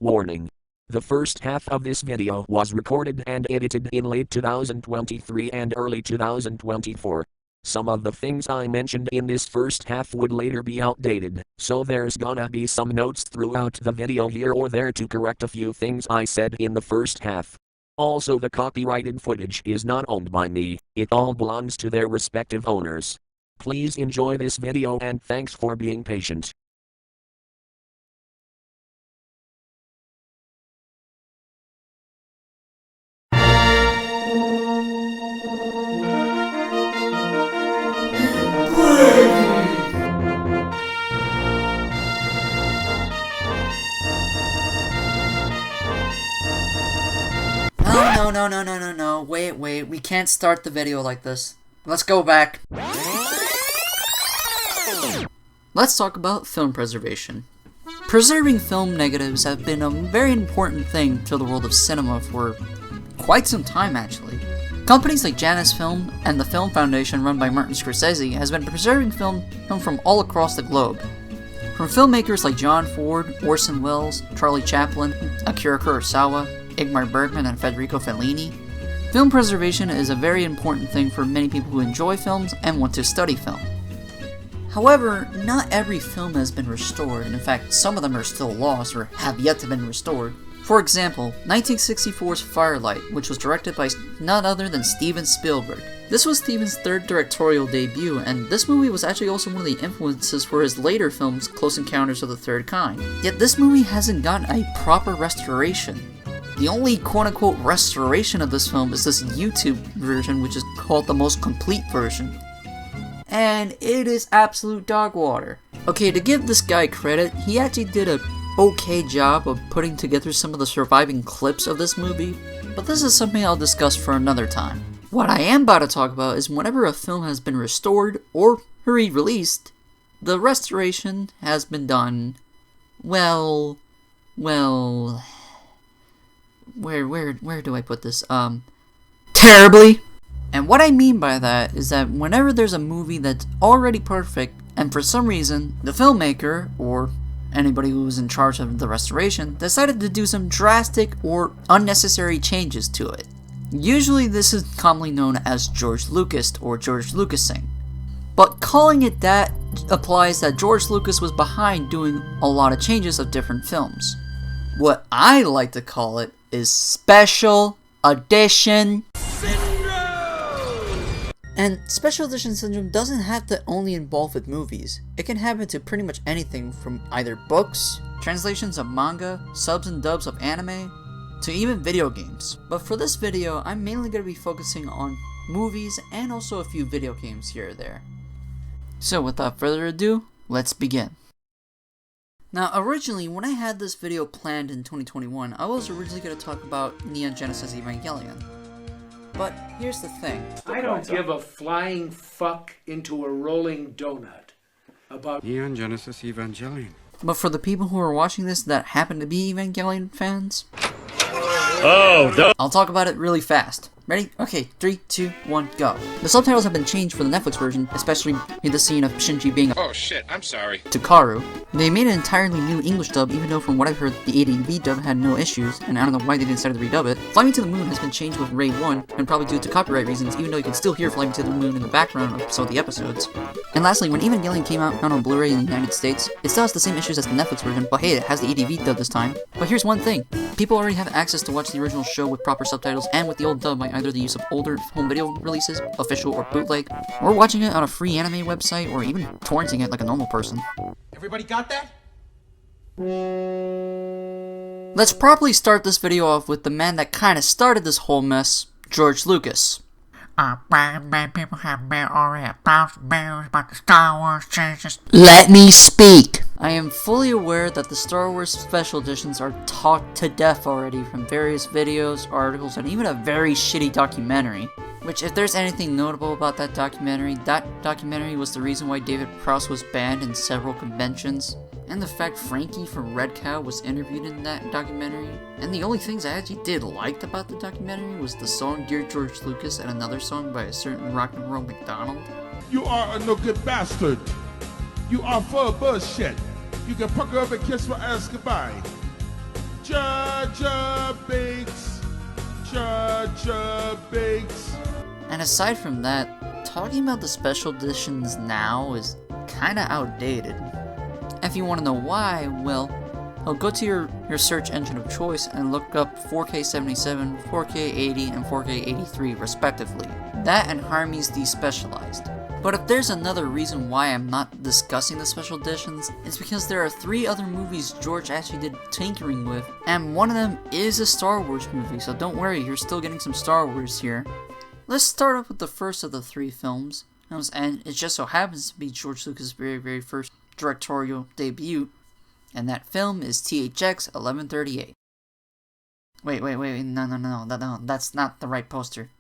Warning. The first half of this video was recorded and edited in late 2023 and early 2024. Some of the things I mentioned in this first half would later be outdated, so there's gonna be some notes throughout the video here or there to correct a few things I said in the first half. Also, the copyrighted footage is not owned by me, it all belongs to their respective owners. Please enjoy this video and thanks for being patient. No, wait, we can't start the video like this. Let's go back. Let's talk about film preservation. Preserving film negatives have been a very important thing to the world of cinema for quite some time, actually. Companies like Janus Film and the Film Foundation run by Martin Scorsese has been preserving film from all across the globe. From filmmakers like John Ford, Orson Welles, Charlie Chaplin, Akira Kurosawa, Ingmar Bergman, and Federico Fellini, film preservation is a very important thing for many people who enjoy films and want to study film. However, not every film has been restored, and in fact, some of them are still lost or have yet to be restored. For example, 1964's Firelight, which was directed by none other than Steven Spielberg. This was Steven's third directorial debut, and this movie was actually also one of the influences for his later films, Close Encounters of the Third Kind. Yet this movie hasn't gotten a proper restoration. The only quote-unquote restoration of this film is this YouTube version, which is called the most complete version. And it is absolute dog water. Okay, to give this guy credit, he actually did a okay job of putting together some of the surviving clips of this movie, but this is something I'll discuss for another time. What I am about to talk about is whenever a film has been restored or re-released, the restoration has been done, well, where do I put this? Terribly. And what I mean by that is that whenever there's a movie that's already perfect, and for some reason, the filmmaker, or anybody who was in charge of the restoration, decided to do some drastic or unnecessary changes to it. Usually this is commonly known as George Lucas or George Lucasing. But calling it that applies that George Lucas was behind doing a lot of changes of different films. What I like to call it is Special Edition Syndrome! And Special Edition Syndrome doesn't have to only involve with movies. It can happen to pretty much anything from either books, translations of manga, subs and dubs of anime, to even video games. But for this video, I'm mainly going to be focusing on movies and also a few video games here or there. So without further ado, let's begin. Now, originally, when I had this video planned in 2021, I was originally going to talk about Neon Genesis Evangelion. But here's the thing. I don't give a flying fuck into a rolling donut about Neon Genesis Evangelion. But for the people who are watching this that happen to be Evangelion fans, I'll talk about it really fast. Ready? Okay, 3, 2, 1, go. The subtitles have been changed for the Netflix version, especially in the scene of Shinji being Oh shit, I'm sorry. to Karu. They made an entirely new English dub, even though from what I've heard, the ADV dub had no issues, and I don't know why they decided to redub it. Fly Me to the Moon has been changed with Ray 1, and probably due to copyright reasons, even though you can still hear Fly Me to the Moon in the background of some of the episodes. And lastly, when Evangelion came out on Blu-ray in the United States, it still has the same issues as the Netflix version, but hey, it has the ADV dub this time. But here's one thing. People already have access to watch the original show with proper subtitles and with the old dub by either the use of older home video releases, official or bootleg, or watching it on a free anime website, or even torrenting it like a normal person. Everybody got that? Let's properly start this video off with the man that kinda started this whole mess, George Lucas. People have been already 1,000 billions about the Star Wars changes. Let me speak! I am fully aware that the Star Wars special editions are talked to death already from various videos, articles, and even a very shitty documentary. Which, if there's anything notable about that documentary was the reason why David Prowse was banned in several conventions. And the fact Frankie from Red Cow was interviewed in that documentary. And the only things I actually did liked about the documentary was the song Dear George Lucas and another song by a certain rock and roll McDonald. You are a no good bastard. You are full of bullshit. You can pucker up and kiss my ass goodbye. George Bakes. And aside from that, talking about the special editions now is kinda outdated. If you want to know why, well, go to your search engine of choice and look up 4K 77, 4K 80, and 4K 83 respectively. That and Harmy's Despecialized. But if there's another reason why I'm not discussing the special editions, it's because there are 3 other movies George actually did tinkering with, and one of them is a Star Wars movie, so don't worry, you're still getting some Star Wars here. Let's start off with the first of the 3 films, and it just so happens to be George Lucas' very first directorial debut, and that film is THX 1138. Wait, no, that's not the right poster.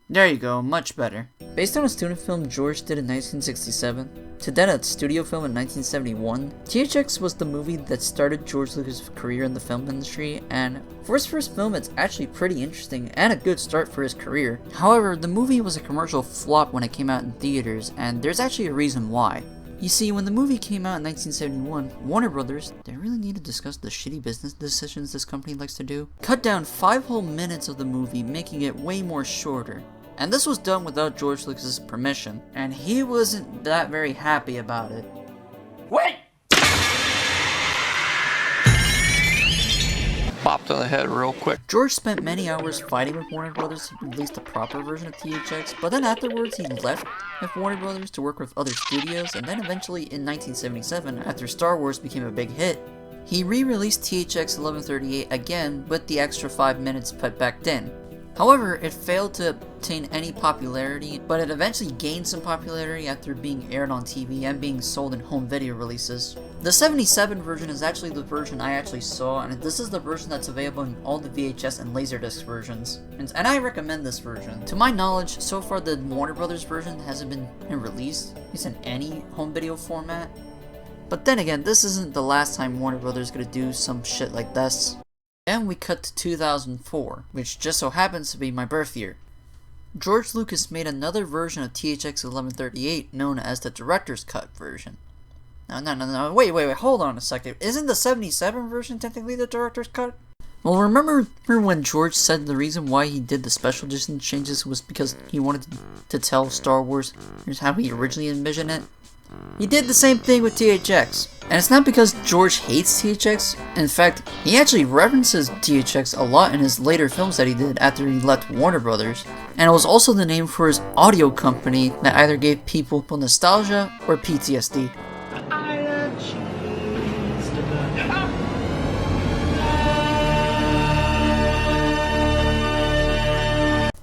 There you go, much better. Based on a student film George did in 1967, to then a studio film in 1971, THX was the movie that started George Lucas' career in the film industry, and for his first film it's actually pretty interesting and a good start for his career. However, the movie was a commercial flop when it came out in theaters, and there's actually a reason why. You see, when the movie came out in 1971, Warner Brothers, they really need to discuss the shitty business decisions this company likes to do, cut down 5 whole minutes of the movie, making it way more shorter. And this was done without George Lucas' permission, and he wasn't that very happy about it. Wait! Popped on the head real quick. George spent many hours fighting with Warner Brothers to release the proper version of THX, but then afterwards he left with Warner Brothers to work with other studios, and then eventually in 1977, after Star Wars became a big hit, he re-released THX 1138 again with the extra 5 minutes put back in. However, it failed to obtain any popularity, but it eventually gained some popularity after being aired on TV and being sold in home video releases. The 77 version is actually the version I actually saw, and this is the version that's available in all the VHS and Laserdisc versions. And I recommend this version. To my knowledge, so far the Warner Brothers version hasn't been released. It's in any home video format. But then again, this isn't the last time Warner Brothers gonna do some shit like this. Then we cut to 2004, which just so happens to be my birth year. George Lucas made another version of THX 1138 known as the Director's Cut version. No, wait, hold on a second. Isn't the 77 version technically the Director's Cut? Well, remember when George said the reason why he did the special edition changes was because he wanted to tell Star Wars here's how he originally envisioned it? He did the same thing with THX. And it's not because George hates THX. In fact, he actually references THX a lot in his later films that he did after he left Warner Brothers. And it was also the name for his audio company that either gave people nostalgia or PTSD.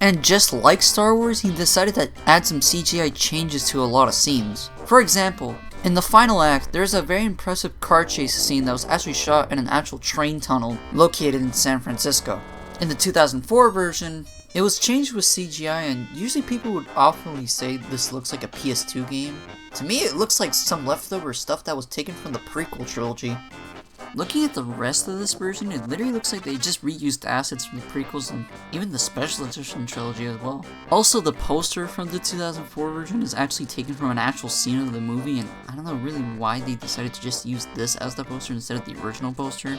And just like Star Wars, he decided to add some CGI changes to a lot of scenes. For example, in the final act, there's a very impressive car chase scene that was actually shot in an actual train tunnel located in San Francisco. In the 2004 version, it was changed with CGI, and usually people would awfully say this looks like a PS2 game. To me, it looks like some leftover stuff that was taken from the prequel trilogy. Looking at the rest of this version, it literally looks like they just reused assets from the prequels and even the special edition trilogy as well. Also, the poster from the 2004 version is actually taken from an actual scene of the movie, and I don't know really why they decided to just use this as the poster instead of the original poster.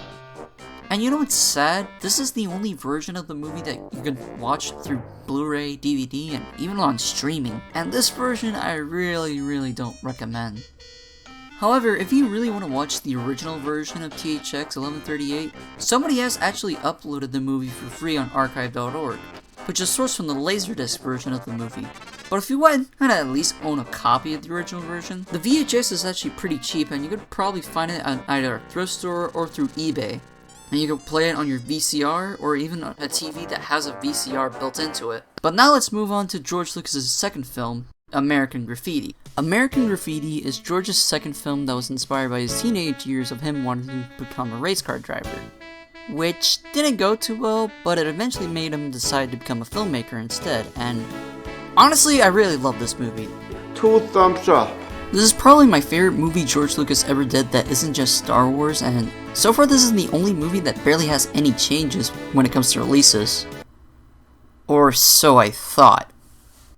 And you know what's sad? This is the only version of the movie that you can watch through Blu-ray, DVD, and even on streaming. And this version I really don't recommend. However, if you really want to watch the original version of THX 1138, somebody has actually uploaded the movie for free on archive.org, which is sourced from the Laserdisc version of the movie. But if you want to at least own a copy of the original version, the VHS is actually pretty cheap and you could probably find it at either a thrift store or through eBay. And you can play it on your VCR or even a TV that has a VCR built into it. But now let's move on to George Lucas' second film, American Graffiti. American Graffiti is George's second film that was inspired by his teenage years of him wanting to become a race car driver. Which didn't go too well, but it eventually made him decide to become a filmmaker instead, and honestly, I really love this movie. 2 thumbs up. This is probably my favorite movie George Lucas ever did that isn't just Star Wars, and so far this is the only movie that barely has any changes when it comes to releases. Or so I thought.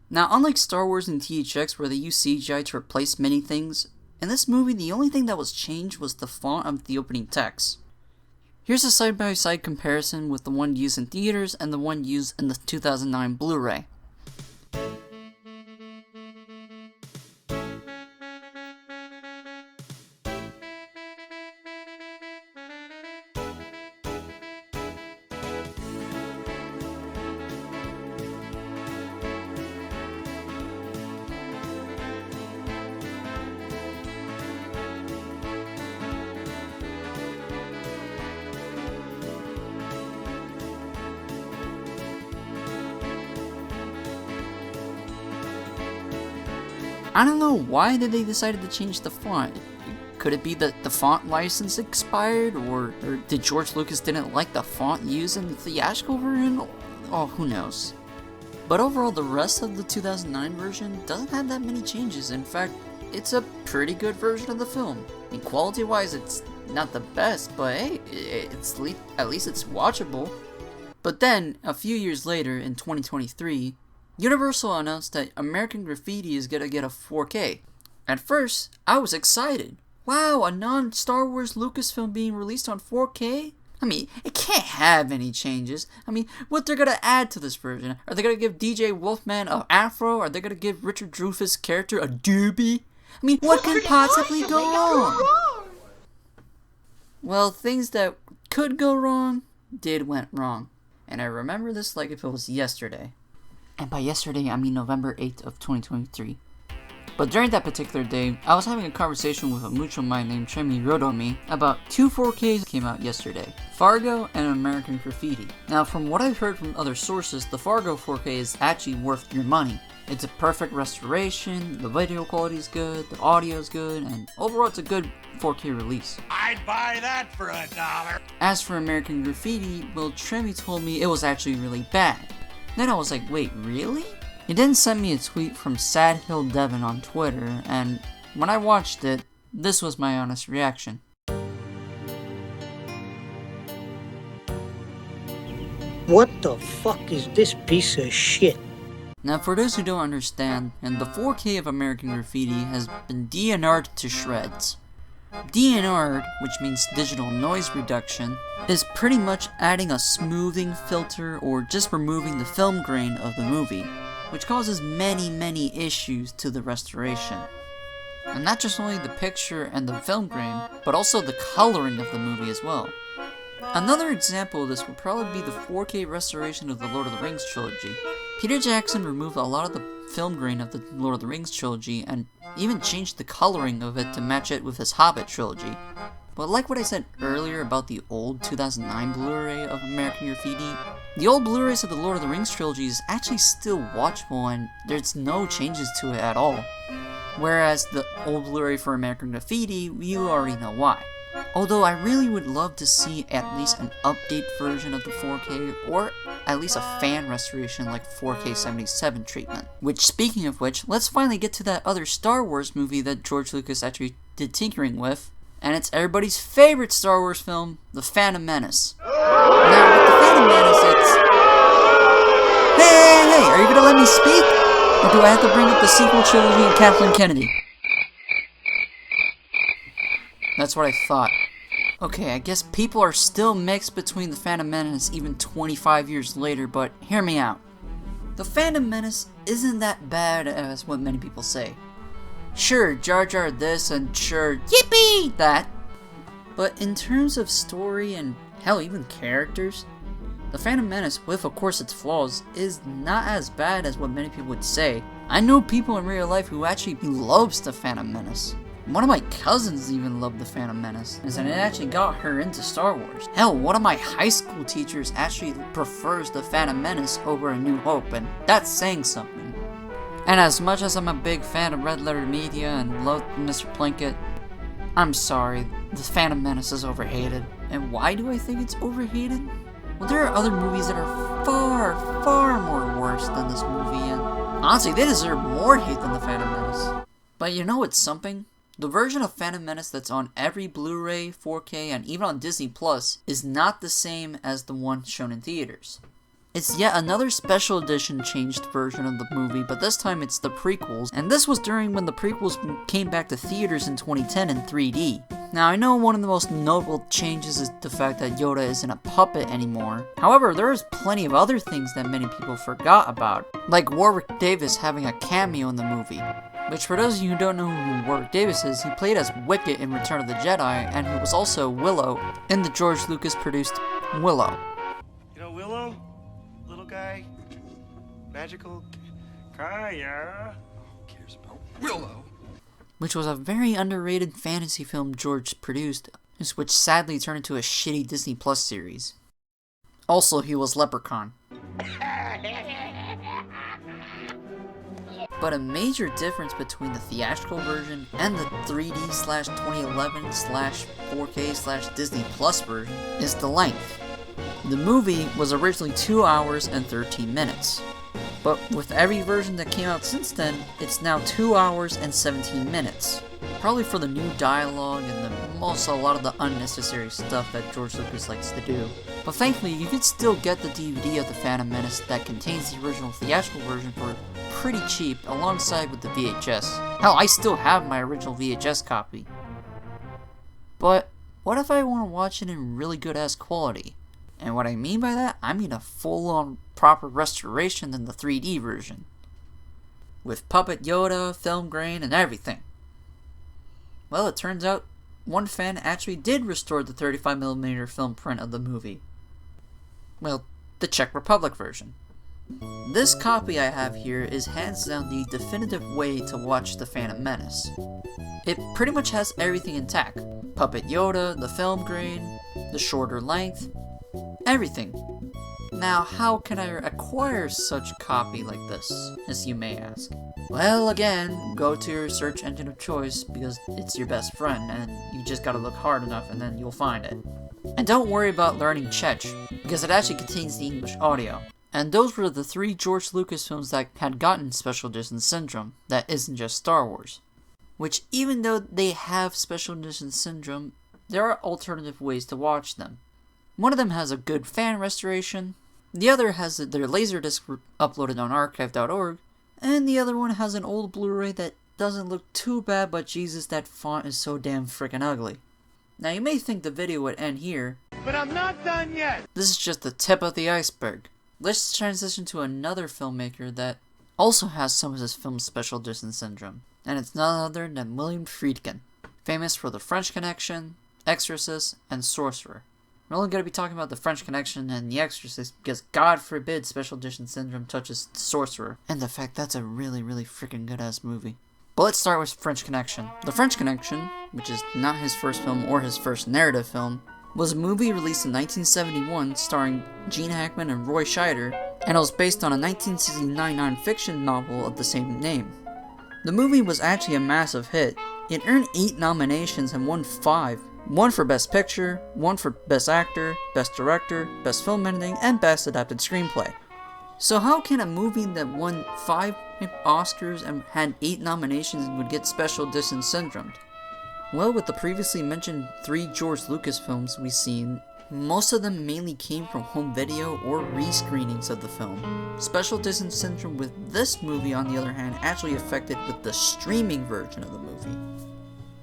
Now, unlike Star Wars and THX where they use CGI to replace many things, in this movie the only thing that was changed was the font of the opening text. Here's a side-by-side comparison with the one used in theaters and the one used in the 2009 Blu-ray. I don't know why did they decided to change the font. Could it be that the font license expired, or did George Lucas didn't like the font used in the theatrical version? Oh, who knows. But overall, the rest of the 2009 version doesn't have that many changes. In fact, it's a pretty good version of the film. And quality-wise, it's not the best, but hey, at least it's watchable. But then, a few years later, in 2023, Universal announced that American Graffiti is gonna get a 4K. At first, I was excited. Wow, a non-Star Wars Lucasfilm being released on 4K? I mean, it can't have any changes. I mean, what they're gonna add to this version? Are they gonna give DJ Wolfman a afro? Are they gonna give Richard Dreyfuss' character a doobie? I mean, what can possibly go wrong? Well, things that could go wrong went wrong. And I remember this like if it was yesterday. And by yesterday, I mean November 8th of 2023. But during that particular day, I was having a conversation with a mutual of mine named Tremi Rodomi about two 4Ks that came out yesterday, Fargo and American Graffiti. Now, from what I've heard from other sources, the Fargo 4K is actually worth your money. It's a perfect restoration, the video quality is good, the audio is good, and overall it's a good 4K release. I'd buy that for $1. As for American Graffiti, well, Tremi told me it was actually really bad. Then I was like, wait, really? He then sent me a tweet from Sad Hill Devon on Twitter, and when I watched it, this was my honest reaction. What the fuck is this piece of shit? Now, for those who don't understand, and the 4K of American Graffiti has been DNR'd to shreds. DNR'd, which means digital noise reduction, is pretty much adding a smoothing filter or just removing the film grain of the movie, which causes many issues to the restoration. And not just only the picture and the film grain, but also the coloring of the movie as well. Another example of this would probably be the 4K restoration of the Lord of the Rings trilogy. Peter Jackson removed a lot of the film grain of the Lord of the Rings trilogy and even changed the coloring of it to match it with his Hobbit trilogy. But like what I said earlier about the old 2009 Blu-ray of American Graffiti, the old Blu-rays of the Lord of the Rings trilogy is actually still watchable and there's no changes to it at all. Whereas the old Blu-ray for American Graffiti, you already know why. Although I really would love to see at least an update version of the 4K, or at least a fan restoration like 4K 77 treatment. Which, speaking of which, let's finally get to that other Star Wars movie that George Lucas actually did tinkering with, and it's everybody's favorite Star Wars film, The Phantom Menace. Now, with The Phantom Menace, it's... Hey, are you gonna let me speak? Or do I have to bring up the sequel trilogy and Kathleen Kennedy? That's what I thought. Okay, I guess people are still mixed between The Phantom Menace even 25 years later, but hear me out. The Phantom Menace isn't that bad as what many people say. Sure, Jar Jar this and sure, yippee that. But in terms of story and hell, even characters, The Phantom Menace, with of course its flaws, is not as bad as what many people would say. I know people in real life who actually loves The Phantom Menace. One of my cousins even loved The Phantom Menace, and it actually got her into Star Wars. Hell, one of my high school teachers actually prefers The Phantom Menace over A New Hope, and that's saying something. And as much as I'm a big fan of Red Letter Media and love Mr. Plinkett, I'm sorry, The Phantom Menace is overhated. And why do I think it's overhated? Well, there are other movies that are far more worse than this movie, and honestly, they deserve more hate than The Phantom Menace. But you know what's something? The version of Phantom Menace that's on every Blu-ray, 4K, and even on Disney Plus is not the same as the one shown in theaters. It's yet another special edition changed version of the movie, but this time it's the prequels, and this was during when the prequels came back to theaters in 2010 in 3D. Now, I know one of the most notable changes is the fact that Yoda isn't a puppet anymore. However, there is plenty of other things that many people forgot about, like Warwick Davis having a cameo in the movie. Which, for those of you who don't know who Warwick Davis is, he played as Wicket in Return of the Jedi, and he was also Willow in the George Lucas-produced Willow. You know Willow? Little guy? Magical guy, yeah? Who cares about Willow? Which was a very underrated fantasy film George produced, which sadly turned into a shitty Disney Plus series. Also, he was Leprechaun. But a major difference between the theatrical version and the 3D/2011/4K/Disney Plus version is the length. The movie was originally 2 hours and 13 minutes. But with every version that came out since then, it's now 2 hours and 17 minutes. Probably for the new dialogue and also a lot of the unnecessary stuff that George Lucas likes to do. But thankfully, you can still get the DVD of The Phantom Menace that contains the original theatrical version for pretty cheap alongside with the VHS. Hell, I still have my original VHS copy. But what if I want to watch it in really good ass quality? And what I mean by that, I mean a full-on proper restoration than the 3D version. With Puppet Yoda, film grain, and everything. Well, it turns out one fan actually did restore the 35mm film print of the movie. Well, the Czech Republic version. This copy I have here is hands down the definitive way to watch The Phantom Menace. It pretty much has everything intact. Puppet Yoda, the film grain, the shorter length, everything. Now, how can I acquire such copy like this, as you may ask? Well, again, go to your search engine of choice because it's your best friend and you just gotta look hard enough and then you'll find it. And don't worry about learning Czech, because it actually contains the English audio. And those were the 3 George Lucas films that had gotten Special Edition Syndrome, that isn't just Star Wars. Which, even though they have Special Edition Syndrome, there are alternative ways to watch them. One of them has a good fan restoration, the other has their Laserdisc uploaded on archive.org, and the other one has an old Blu-ray that doesn't look too bad, but Jesus, that font is so damn freaking ugly. Now you may think the video would end here, But I'm not done yet! This is just the tip of the iceberg. Let's transition to another filmmaker that also has some of his film's Special Edition Syndrome, and it's none other than William Friedkin, famous for The French Connection, Exorcist, and Sorcerer. We're only going to be talking about The French Connection and The Exorcist because God forbid Special Edition Syndrome touches Sorcerer, and the fact that's a really freaking good ass movie. But let's start with French Connection. The French Connection, which is not his first film or his first narrative film, was a movie released in 1971 starring Gene Hackman and Roy Scheider, and it was based on a 1969 non-fiction novel of the same name. The movie was actually a massive hit. It earned 8 nominations and won 5. 1 for Best Picture, 1 for Best Actor, Best Director, Best Film Editing, and Best Adapted Screenplay. So how can a movie that won 5 Oscars and had 8 nominations would get Special Edition Syndrome? Well, with the previously mentioned 3 George Lucas films we've seen, most of them mainly came from home video or rescreenings of the film. Special Edition Syndrome with this movie, on the other hand, actually affected with the streaming version of the movie.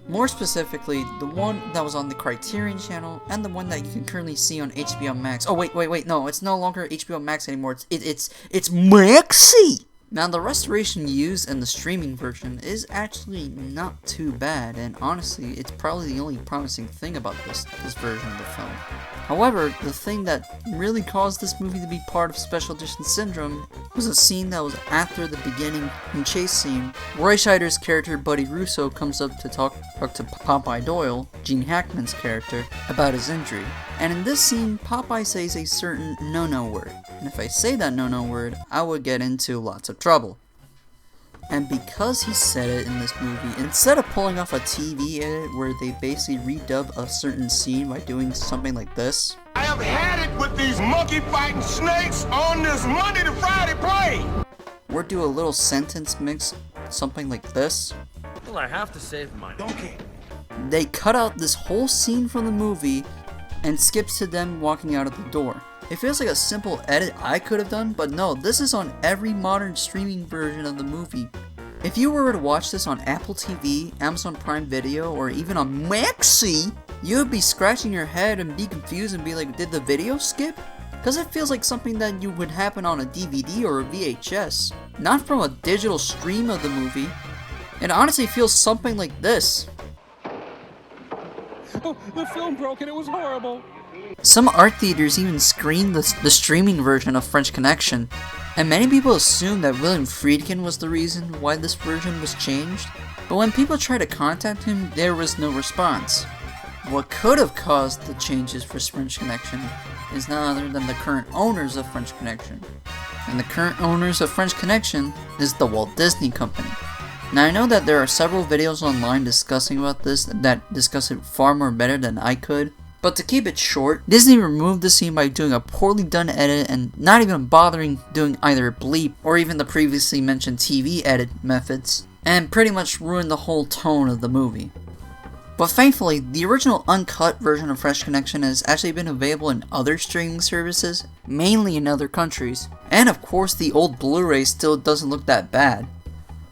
More specifically, the one that was on the Criterion channel and the one that you can currently see on HBO Max. Oh wait, no, it's no longer HBO Max anymore. It's Maxi. Now, the restoration used in the streaming version is actually not too bad, and honestly, it's probably the only promising thing about this version of the film. However, the thing that really caused this movie to be part of Special Edition Syndrome was a scene that was after the beginning and chase scene. Roy Scheider's character Buddy Russo comes up to talk to Popeye Doyle, Gene Hackman's character, about his injury. And in this scene, Popeye says a certain no-no word. And if I say that no-no word, I would get into lots of trouble. And because he said it in this movie, instead of pulling off a TV edit where they basically redub a certain scene by doing something like this, I have had it with these monkey-fighting snakes on this Monday to Friday plane! or do a little sentence mix, something like this, Well, I have to save money. Okay. they cut out this whole scene from the movie and skips to them walking out of the door. It feels like a simple edit I could have done, but no, this is on every modern streaming version of the movie. If you were to watch this on Apple TV, Amazon Prime Video, or even on Maxi, you would be scratching your head and be confused and be like, did the video skip? Because it feels like something that would happen on a DVD or a VHS, not from a digital stream of the movie. It honestly feels something like this. Oh, the film broke and it was horrible. Some art theaters even screened the streaming version of French Connection, and many people assume that William Friedkin was the reason why this version was changed, but when people tried to contact him, there was no response. What could have caused the changes for French Connection is none other than the current owners of French Connection. And the current owners of French Connection is the Walt Disney Company. Now I know that there are several videos online discussing about this that discuss it far more better than I could, but to keep it short, Disney removed the scene by doing a poorly done edit and not even bothering doing either a bleep or even the previously mentioned TV edit methods, and pretty much ruined the whole tone of the movie. But thankfully, the original uncut version of French Connection has actually been available in other streaming services, mainly in other countries, and of course the old Blu-ray still doesn't look that bad.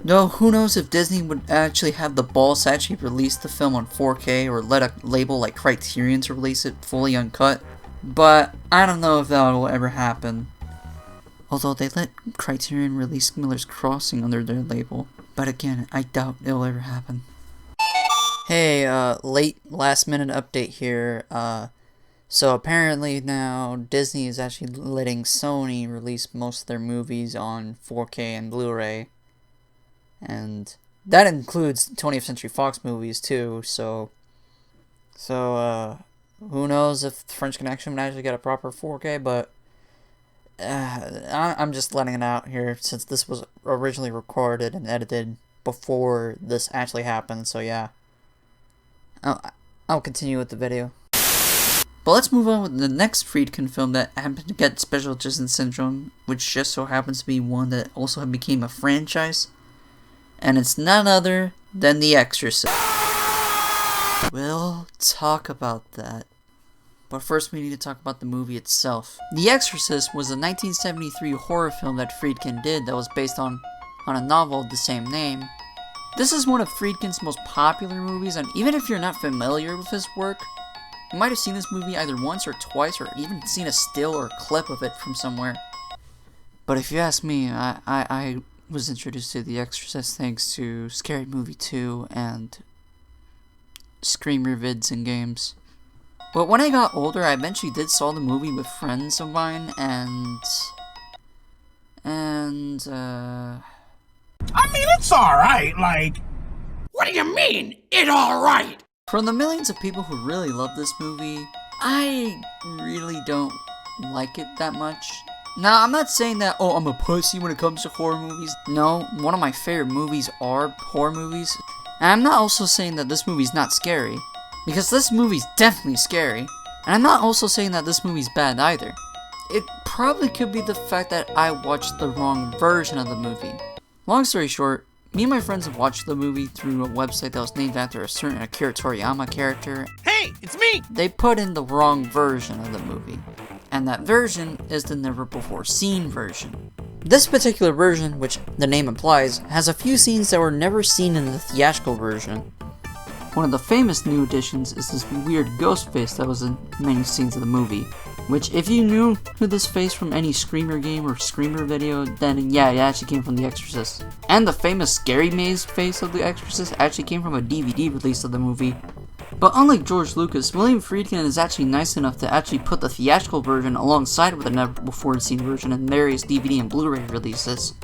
Though who knows if Disney would actually have the balls to actually release the film on 4K or let a label like Criterion to release it fully uncut, but I don't know if that will ever happen. Although they let Criterion release Miller's Crossing under their label, but again, I doubt it will ever happen. Hey, late last minute update here. So apparently now Disney is actually letting Sony release most of their movies on 4K and Blu-ray. And that includes 20th Century Fox movies too, so who knows if French Connection would actually get a proper 4K, but I'm just letting it out here since this was originally recorded and edited before this actually happened, so yeah. I'll continue with the video. But let's move on with the next Friedkin film that happened to get Special Distance Syndrome, which just so happens to be one that also became a franchise. And it's none other than The Exorcist. We'll talk about that. But first we need to talk about the movie itself. The Exorcist was a 1973 horror film that Friedkin did that was based on a novel of the same name. This is one of Friedkin's most popular movies, and even if you're not familiar with his work, you might have seen this movie either once or twice, or even seen a still or clip of it from somewhere. But if you ask me, I was introduced to The Exorcist thanks to Scary Movie 2 and Screamer vids and games. But when I got older, I eventually did saw the movie with friends of mine, and I mean, it's alright, like... What do you mean, it alright? From the millions of people who really love this movie, I really don't like it that much. Now, I'm not saying that, oh, I'm a pussy when it comes to horror movies. No, one of my favorite movies are horror movies. And I'm not also saying that this movie's not scary, because this movie's definitely scary. And I'm not also saying that this movie's bad either. It probably could be the fact that I watched the wrong version of the movie. Long story short, me and my friends have watched the movie through a website that was named after a certain Akira Toriyama character. Hey, it's me! They put in the wrong version of the movie. And that version is the never before seen version. This particular version, which the name implies, has a few scenes that were never seen in the theatrical version. One of the famous new additions is this weird ghost face that was in many scenes of the movie. Which, if you knew who this face from any Screamer game or Screamer video, then yeah, it actually came from The Exorcist. And the famous Scary Maze face of The Exorcist actually came from a DVD release of the movie. But unlike George Lucas, William Friedkin is actually nice enough to actually put the theatrical version alongside with the never-before-seen version in various DVD and Blu-ray releases.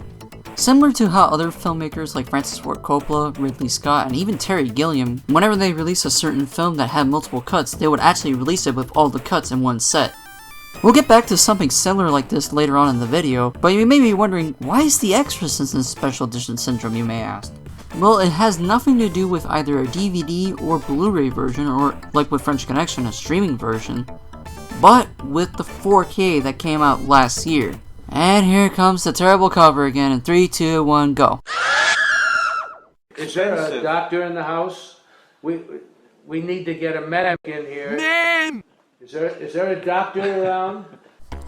Similar to how other filmmakers like Francis Ford Coppola, Ridley Scott, and even Terry Gilliam, whenever they release a certain film that had multiple cuts, they would actually release it with all the cuts in one set. We'll get back to something similar like this later on in the video, but you may be wondering, why is The Exorcist in Special Edition Syndrome, you may ask? Well, it has nothing to do with either a DVD or Blu-ray version, or like with French Connection, a streaming version, but with the 4K that came out last year. And here comes the terrible cover again in 3, 2, 1, go. Is there a doctor in the house? We need to get a medic in here. Man! Is there a doctor around?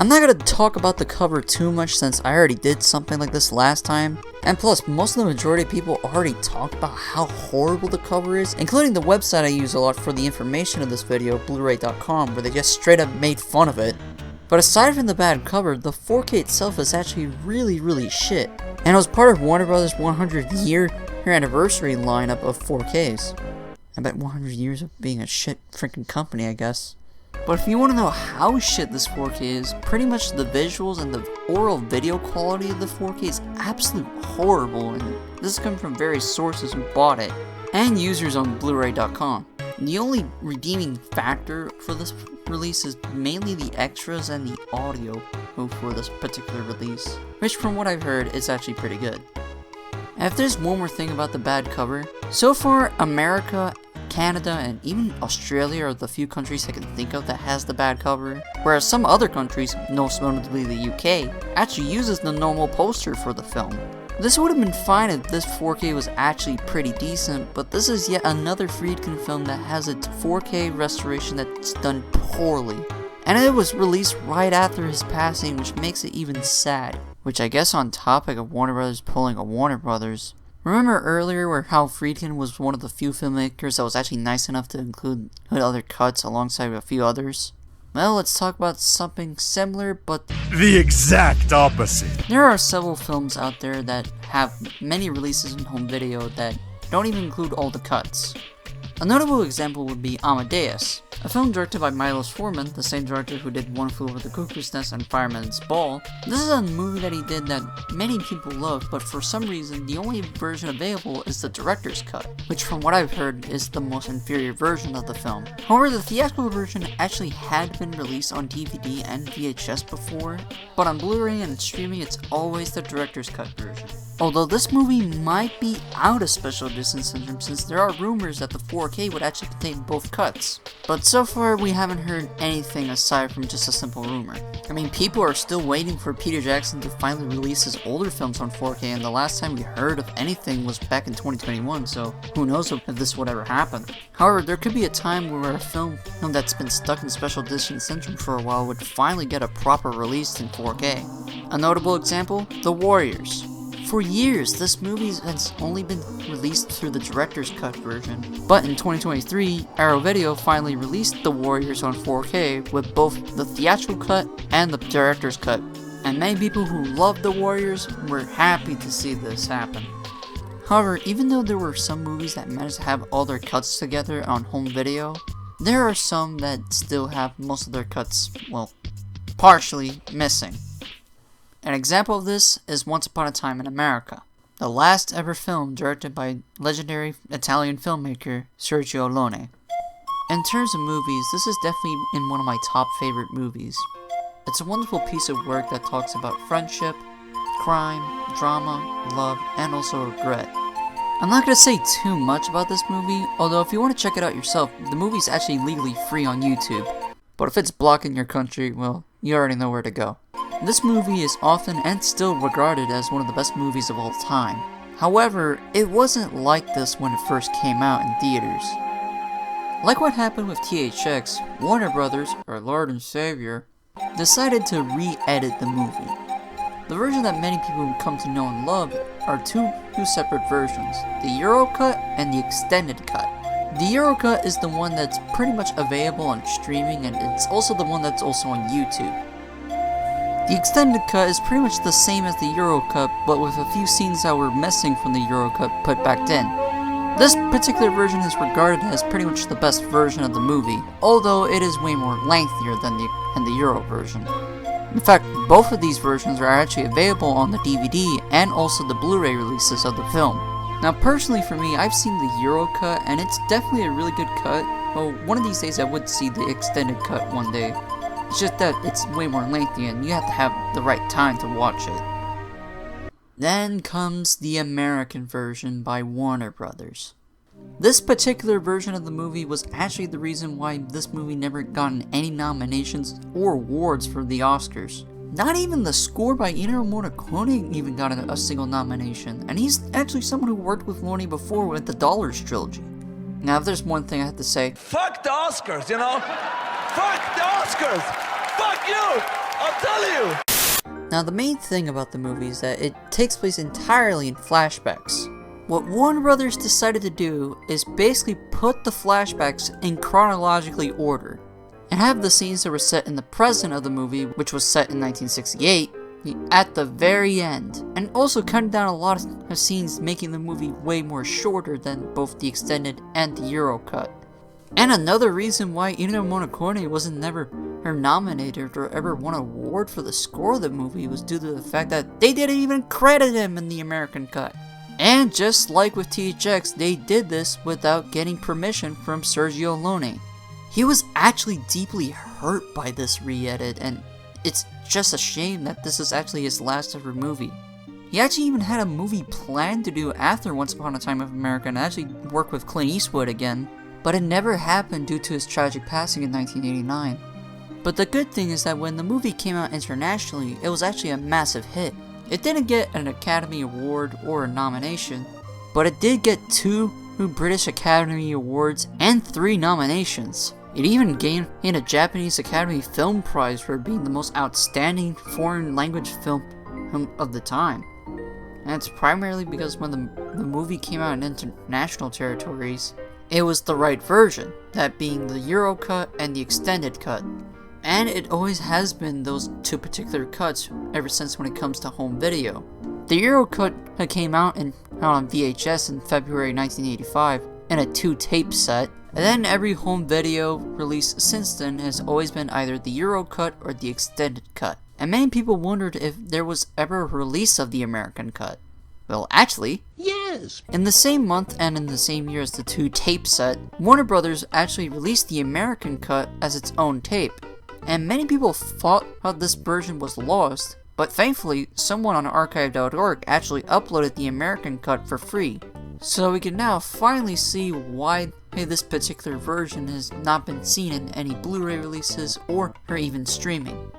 I'm not gonna talk about the cover too much since I already did something like this last time, and plus most of the majority of people already talked about how horrible the cover is, including the website I use a lot for the information of this video, Blu-ray.com, where they just straight up made fun of it. But aside from the bad cover, the 4K itself is actually really shit, and it was part of Warner Bros. 100-year anniversary lineup of 4Ks. I bet 100 years of being a shit freaking company, I guess. But if you want to know how shit this 4K is, pretty much the visuals and the oral video quality of the 4K is absolutely horrible, and this comes from various sources who bought it, and users on Blu-ray.com. The only redeeming factor for this release is mainly the extras and the audio for this particular release, which from what I've heard is actually pretty good. And if there's one more thing about the bad cover, so far America, Canada, and even Australia are the few countries I can think of that has the bad cover, whereas some other countries, most notably the UK, actually uses the normal poster for the film. This would have been fine if this 4K was actually pretty decent, but this is yet another Friedkin film that has a 4K restoration that's done poorly. And it was released right after his passing, which makes it even sad. Which I guess on topic of Warner Brothers pulling a Warner Brothers, remember earlier where how Friedkin was one of the few filmmakers that was actually nice enough to include other cuts alongside a few others? Well, let's talk about something similar, but the exact opposite. There are several films out there that have many releases in home video that don't even include all the cuts. A notable example would be Amadeus, a film directed by Milos Forman, the same director who did One Flew Over the Cuckoo's Nest and Fireman's Ball. This is a movie that he did that many people love, but for some reason the only version available is the director's cut, which from what I've heard is the most inferior version of the film. However, the theatrical version actually had been released on DVD and VHS before, but on Blu-ray and streaming it's always the director's cut version. Although this movie might be out of special edition syndrome since there are rumors that the 4K would actually contain both cuts. But so far we haven't heard anything aside from just a simple rumor. I mean, people are still waiting for Peter Jackson to finally release his older films on 4K, and the last time we heard of anything was back in 2021, so who knows if this would ever happen. However, there could be a time where a film that's been stuck in special edition syndrome for a while would finally get a proper release in 4K. A notable example, The Warriors. For years, this movie has only been released through the director's cut version, but in 2023, Arrow Video finally released The Warriors on 4K with both the theatrical cut and the director's cut, and many people who love The Warriors were happy to see this happen. However, even though there were some movies that managed to have all their cuts together on home video, there are some that still have most of their cuts, well, partially missing. An example of this is Once Upon a Time in America, the last ever film directed by legendary Italian filmmaker Sergio Leone. In terms of movies, this is definitely in one of my top favorite movies. It's a wonderful piece of work that talks about friendship, crime, drama, love, and also regret. I'm not going to say too much about this movie, although if you want to check it out yourself, the movie's actually legally free on YouTube. But if it's blocking your country, well, you already know where to go. This movie is often and still regarded as one of the best movies of all time. However, it wasn't like this when it first came out in theaters. Like what happened with THX, Warner Brothers, our Lord and Savior, decided to re-edit the movie. The version that many people have come to know and love are two separate versions, the Euro Cut and the Extended Cut. The Euro Cut is the one that's pretty much available on streaming, and it's also the one that's also on YouTube. The Extended Cut is pretty much the same as the Euro Cut, but with a few scenes that were missing from the Euro Cut put back in. This particular version is regarded as pretty much the best version of the movie, although it is way more lengthier than the Euro version. In fact, both of these versions are actually available on the DVD and also the Blu-ray releases of the film. Now personally for me, I've seen the Euro Cut and it's definitely a really good cut. Well, one of these days I would see the Extended Cut one day. It's just that it's way more lengthy and you have to have the right time to watch it. Then comes the American version by Warner Brothers. This particular version of the movie was actually the reason why this movie never gotten any nominations or awards for the Oscars. Not even the score by Ennio Morricone even got a single nomination, and he's actually someone who worked with Leone before with the Star Wars Trilogy. Now if there's one thing I have to say, fuck the Oscars, you know? Fuck the Oscars! Fuck you! I'll tell you! Now the main thing about the movie is that it takes place entirely in flashbacks. What Warner Brothers decided to do is basically put the flashbacks in chronologically order, and have the scenes that were set in the present of the movie, which was set in 1968, at the very end, and also cutting down a lot of scenes, making the movie way more shorter than both the extended and the Euro cut. And another reason why Ennio Morricone wasn't never nominated or ever won an award for the score of the movie was due to the fact that they didn't even credit him in the American cut. And just like with THX, they did this without getting permission from Sergio Leone. He was actually deeply hurt by this re-edit, and it's just a shame that this is actually his last ever movie. He actually even had a movie planned to do after Once Upon a Time of America and actually work with Clint Eastwood again, but it never happened due to his tragic passing in 1989. But the good thing is that when the movie came out internationally, it was actually a massive hit. It didn't get an Academy Award or a nomination, but it did get 2 British Academy Awards and 3 nominations. It even gained a Japanese Academy Film Prize for being the most outstanding foreign language film of the time. And it's primarily because when the movie came out in international territories, it was the right version, that being the Euro cut and the extended cut. And it always has been those 2 particular cuts ever since when it comes to home video. The Euro cut came out on VHS in February 1985 in a 2-tape set, and then every home video release since then has always been either the Euro cut or the extended cut. And many people wondered if there was ever a release of the American cut. Well, actually, yes! In the same month and in the same year as the 2-tape set, Warner Brothers actually released the American cut as its own tape. And many people thought this version was lost, but thankfully, someone on archive.org actually uploaded the American cut for free. So we can now finally see why this particular version has not been seen in any Blu-ray releases or even streaming.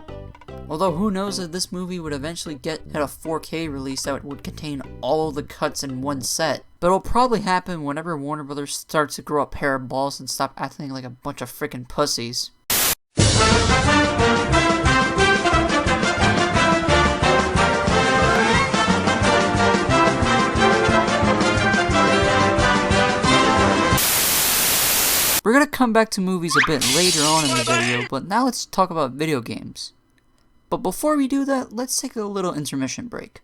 Although who knows if this movie would eventually get a 4K release that would contain all of the cuts in one set. But it'll probably happen whenever Warner Brothers starts to grow a pair of balls and stop acting like a bunch of freaking pussies. We're gonna come back to movies a bit later on in the video, but now let's talk about video games. But before we do that, let's take a little intermission break.